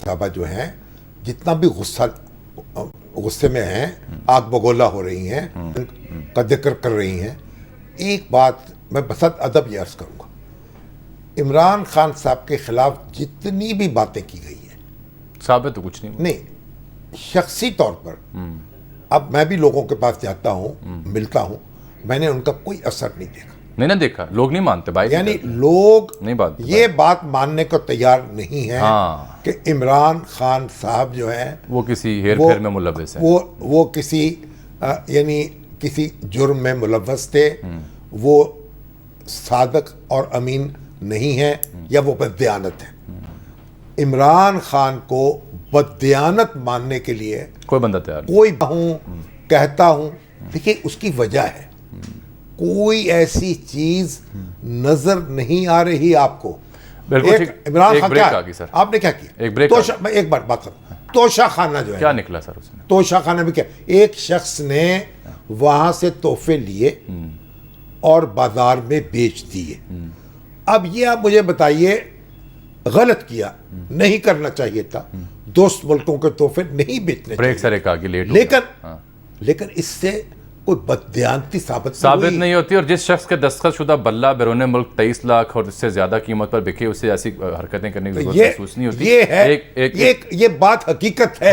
صاحبہ جو ہیں جتنا بھی غصے میں ہیں، آگ بگولا ہو رہی ہیں، کا ذکر کر رہی ہیں، ایک بات میں بسط ادب یہ عرض کروں گا، عمران خان صاحب کے خلاف جتنی بھی باتیں کی گئی ہیں، ثابت تو کچھ نہیں شخصی طور پر، اب میں بھی لوگوں کے پاس جاتا ہوں، ملتا ہوں، میں نے ان کا کوئی اثر نہیں دیکھا، نہیں دیکھا، لوگ نہیں مانتے بھائی، یعنی لوگ نہیں بات یہ بات ماننے کو تیار نہیں ہیں کہ عمران خان صاحب جو ہیں وہ کسی ہیر پھیر میں ملوث ہیں، وہ کسی یعنی کسی جرم میں ملوث تھے، وہ صادق اور امین نہیں ہیں، یا وہ بددیانت ہیں۔ عمران خان کو بددیانت ماننے کے لیے کوئی بندہ تیار نہیں، کوئی کہتا ہوں دیکھیے اس کی وجہ ہے، کوئی ایسی چیز نظر نہیں آ رہی آپ کو۔ بالکل ٹھیک، عمران ایک خان بریک کیا آ گئی سر، آپ نے کیا کیا؟ ایک بریک میں ایک بات کروں، توشہ خانہ جو ہے کیا نکلا سر اس میں؟ توشہ خانہ بھی کیا، ایک شخص نے وہاں سے تحفے لیے اور بازار میں بیچ دیے۔ اب یہ آپ مجھے بتائیے غلط کیا، نہیں کرنا چاہیے تھا، دوست ملکوں کے تحفے نہیں بیچنے بریک سر ایک آگے لیٹ لیکن اس سے کوئی بددیانتی ثابت نہیں ہوتی، اور جس شخص کے دستخط شدہ بلہ بیرون ملک 23 لاکھ اور اس سے زیادہ قیمت پر بکے، اسے ایسی حرکتیں کرنے کی ضرورت محسوس نہیں ہوتی۔ یہ بات حقیقت ہے،